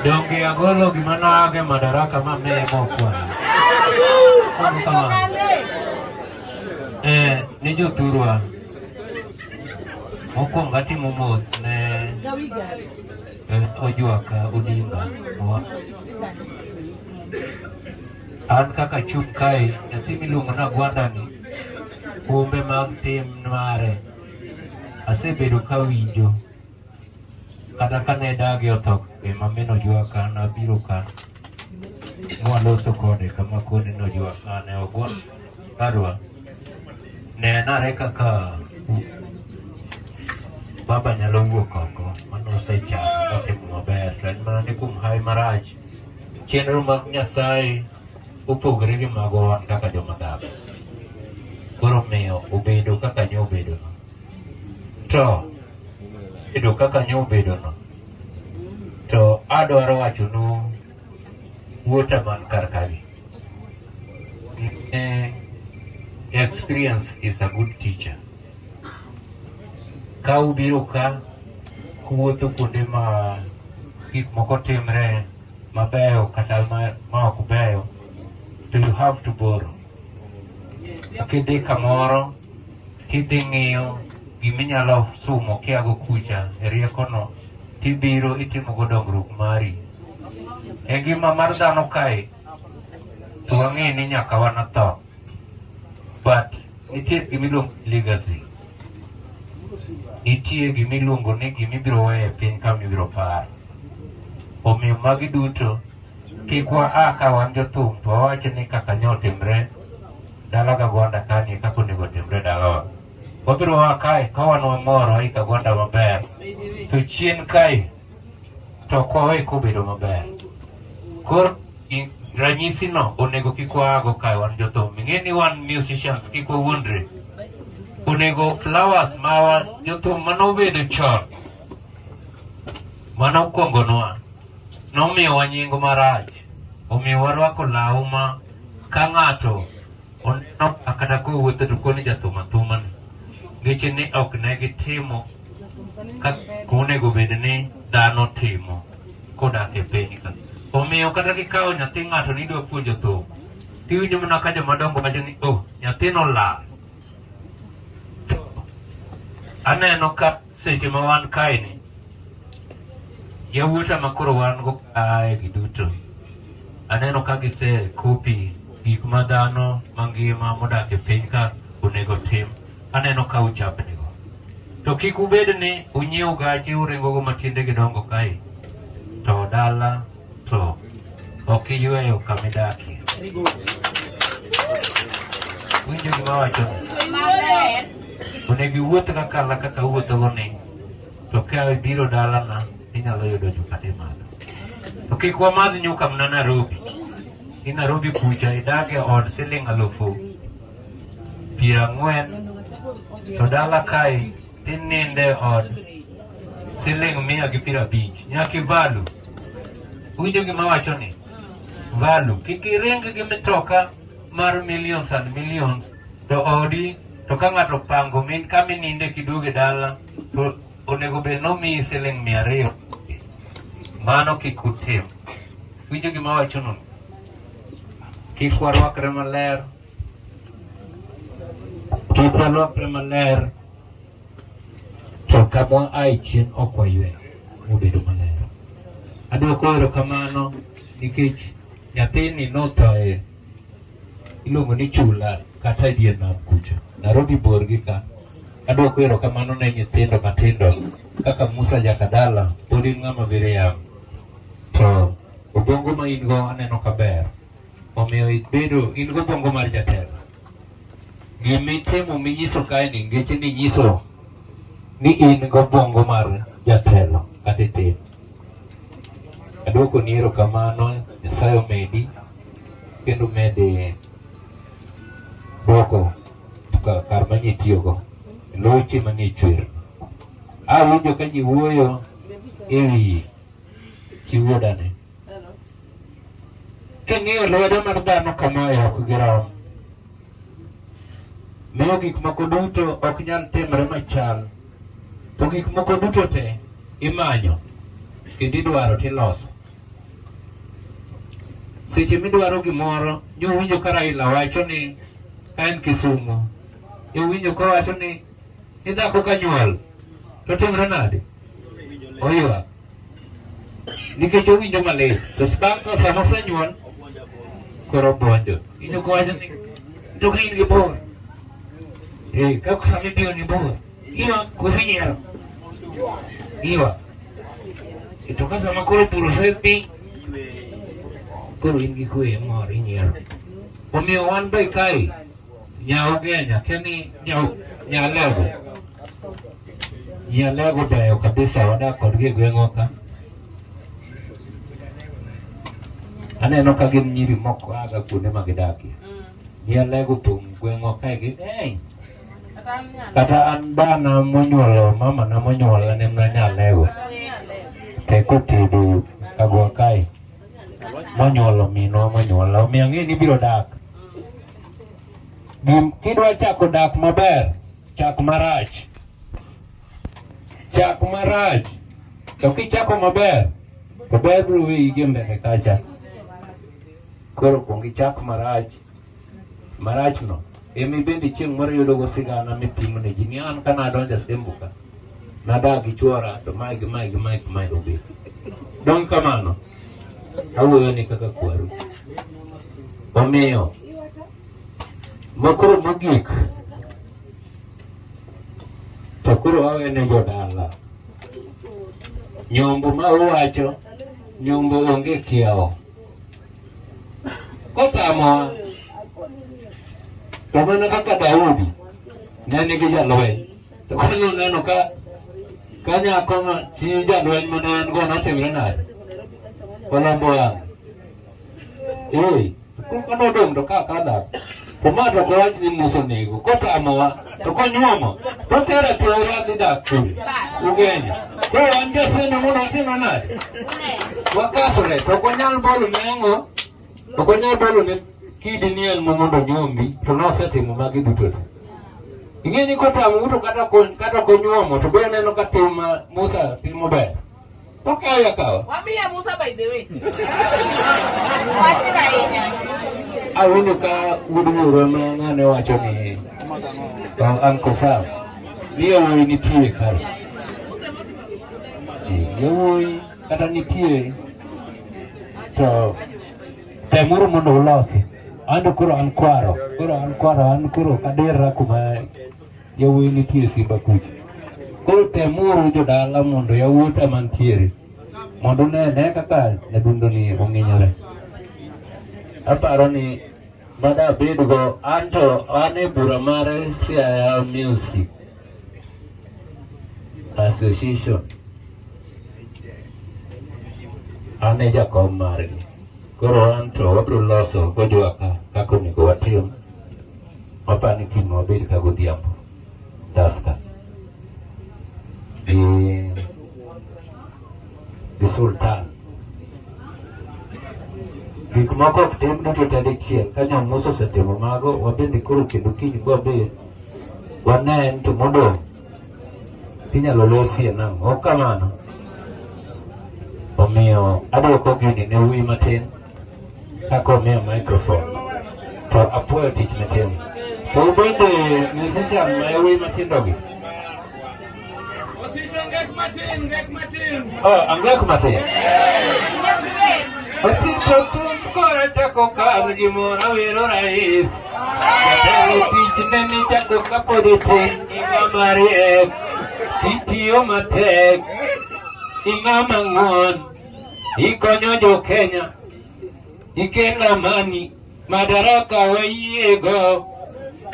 Donge agolo gimana age madaraka mame mokwa. Ni joturwa. Mokwongo timo mos ne Ojuaka Odinga. An kaka chup kae, nyathi miluongo na Gwandani, kumbe mag tim mare asebedo kawinjo. Kata kane dagi otho mamin Ojuaka nabiro ka mwaloso kode kama kode no Ojuaka ne ogwon karwa ne nare kaka baba nyalo wuok oko mano osechano motimo maber to en mana ni kuom hawi marach chenro mag Nyasaye opogore gi mago wan kaka joma dhako koro miyo obedo kaka nyo obedo no to bedo kaka nyo obedo no to adwaro wachonu wuota man kar kagi. Experience is a good teacher. Ka ubiro ka kuwuotho kuonde ma gik moko timre mabeyo kata ma ok beyo, to you have to borrow. Kidhi kamoro tidhi ng'iyo giminyalo somo kiago kucha e riekono tibiro itimo go dongruok mari. E ngima mar dhano kae to wang'e ni nyaka wanatho, but nitie gimiluongo legacy. Nitie gimiluongo ni gimibiro weyo piny kamibiro paro. Omiyo magi duto kik wa ka wan jothum to wawacho ni kaka nyo timre dala ga Gwanda kani kaka onego timre dalawa. Wabiro wa kae ka wan wamor waika Gwanda maber to chien kae to kwawe kobedo maber. Koro ranyisi no onego kik waago kae wan jothum. Ing'e ni wan musicians kik wawuondre. Onego flowers mawa jothum manobedo chon manokwongonwa nomiyowa nying marach, omiyo warwako law ma ka ng'ato oneno kata kowuotho to koni jathum athumani nikech ni ok ne gitimo kaka onego bed ni dhano timo kodak e piny ka. Omiyo kata kikawo nyathi ng'ato ni dwa puonjo thum tiwinjo mana ka jomadongo wacho ni nyathino lal. Aneno ka seche ma wan kae ni yawuota makoro wan go kae giduto aneno ka gise kopi gik ma dhano mangima modak e piny ka onego tim. Aneno ka uchapni go to kik ubed ni unyiew gache uringo go matiende gidongo kae to dala to ok iyweyo kamidaki. Winjo gima wacho onego iwuoth kaka wuotho go ni to ka ibiro dalana inyalo yudo nyukate malo. To kik wamadh nyuka mna Nairobi. Ni Nairobi kucha idage od siling 40,000 to dala kae tininde od siling 150. Nyaki valu. Winjo gima wacho ni valu. Kik iring gi mitoka mar millions and millions to odi to ka ng'ato pango min kamininde kiduoge dala to onego bed nomiyi siling 200. Mano kik utim. Winjo gima wacho no. Kik warwakre maler. Kik warwakre maler. To kama ai chien ok waywe obedo maler. Adwoko erokamano nikech nyathini nothoe iluongo ni Chula kata e dier nam kucha. Nairobi bor gi ka. Adwoko erokamano ne nyithindo matindo kaka Musa Jakadala pod in ng'ama Miriam. To obongo ma in go aneno kaber. Omiyo ibedo in go bongo mar jatelo. Gimitimo minyiso kae ni ngeche ni nyiso ni in go bongo mar jatelo kata itim. Adwoko ni erokamano, Nyasaye omedi kendo mede dwoko kar manyitiyogo loche manie chwer. awinjo ka ji wuoyo ewi chiwuodane. King'iyo lwedo mar dhano kamae ok girom. Miyo gik moko duto ok nyal timre machal. To gik moko duto te imanyo kendo idwaro tiloso. Seche midwaro gimoro, nywinjo ka Raila wacho ni ka en Kisumu, nywinjo ka wacho ni idhako ka nyuol, to timre nade? Oywak. Nikech owinjo malit. To bang' ka sama osenyuol, koro buonjo. Inyo ka wacho ni to ka in gi bor. Kaka sama ibiro ni bor. Ywak kosenyiero. Ywak. To ka sama koro pur osedhi, koro in gi kwe mor inyiero. Omiyo wan be kae nyao Kenya keni nyalego. Nyalego beyo kabisa, wadak kodgi e gweng'wa ka. Aneno ka gin nyiri moko aga kuonde ma gidakie. Nyalego pong' gweng'wa kae gi ng'eny. Kata an bana monyuolo mama na monyuola ne na nyalego. Teko tedo kagwa kae. Monyuolo minwa monyuola. Omiyo ang'e ni biro dak. Kidwa chako dak maber, chak marach. Chak marach. To kichako maber, to ber biro weyi gi mbele kacha. Koro kuong ichak marach. Marach no. Emi bende chieng' moro yudo go sigana mipimo ne ji. Ni an ka nadonjo Sembuka. Nadak gi chuora to mae obet. Dong kamano. Awuoyo ni kaka kwaru. Omiyo makoro mogik to koro awene jodala. Nyombo ma uwacho, nyombo onge kiao. Kotamowa to mana kaka Daudi ne nigi jalweny. To kano neno ka nyako ma chi jalweny mane en go notimre nade? Olombo wang'. Kano odong' to ka dak. To ma to kowach ni muso nego. Kotamowa to konyuomo to tera tora dhi dak kure. Ugenya. Koro an jaseno mondo atimo nade? Wakasore to konyal bolo nyang'o. To konyal bolo ne kidi ni en mondo nyombi to nosetimo magi duto te. Ing'e ni kotamo to kata konyuomo to biro neno ka timo Musa timo ber. Okay, akawa. Wambia Musa by the way. Wasira inya. Awinjo ka wuodhuro ma ng'ane wacho ni to Uncle Sam. Niyo wuoyi nitie kae. Wuoyi kata nitie to temuru mondo ulosi. Ando koro an kwaro. An koro kadera kuma yawuoyi nitie Simba kucha. Koro temuru jodala mondo yawuot amantiere mondo nene kaka nyadundo ni ong'inyore. Aparo ni mada bedgo anto ane bura mare Siaya Music Association. Ane jakom margi. Koro anto wabro loso godwa kaka onego watim. Mapani timo wabed ka godhiambo. Taska. The Sultan. Gik moko ok tim duto te dichiel. Ka Nyamusa osetimo mago, wabende koro kendo kiny kwabed wanen to modong' inyalo losie nang'o. Ok kamano. Omiyo adwoko gini ne wuoyi matin kaka omiyo microphone. To apuoyo tich matin. To bende musician ma wuoyi matindogi. Ang'ek matin. Osito kora chako kar gimoro wero rais. Jatelo tich nene chako kapod itin. Ing'ama riek, itiyo matek. Ing'ama ng'uon, ikonyo jo Kenya. Ikelo amani, madaraka wayiego.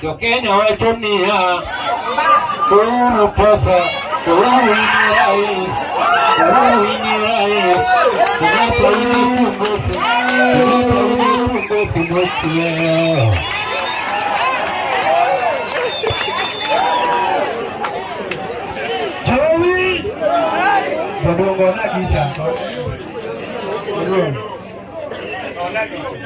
Jo Kenya wacho niya, Uhuru pesa. Uhuru ni rais. Kenyatta ni kiongozi. Joey Odongo na kicha. Odongo. Ona kicha.